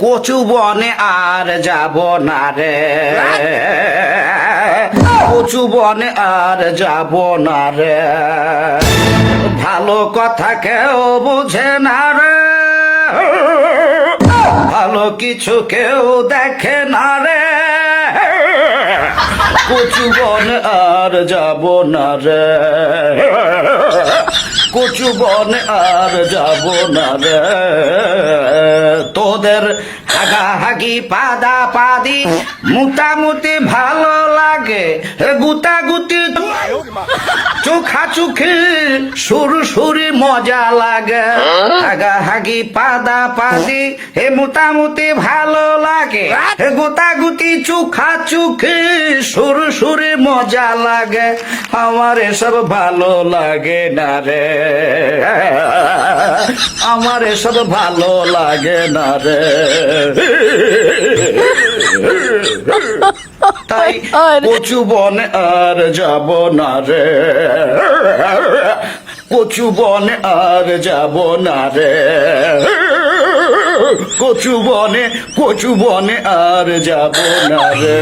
কচু বনে আর যাব না রে, কচু বনে আর যাব না রে, ভালো কথা কেউ বুঝে না রে, ভালো কিছু কেউ দেখে না রে, কচু বনে আর যাব না রে, কচু বনে আর যাব না রে, তোদের হাগাহাগি পাদা পাদি মুতামুতি ভালো লাগে, গুতাগুতি চোখাচুখি সুরসুরি মজা লাগে, হাগাহাগি পাদা পাদি হে মুতামুতি ভালো লাগে, গুতাগুতি চোখাচুখি সুরসুরি মজা লাগে, আমার এসব ভালো লাগে না রে, আমার এসব ভালো লাগে না রে, তাই কচু বনে আর যাব না রে, কচু বনে আর যাব না রে, কচু বনে আর যাব না রে।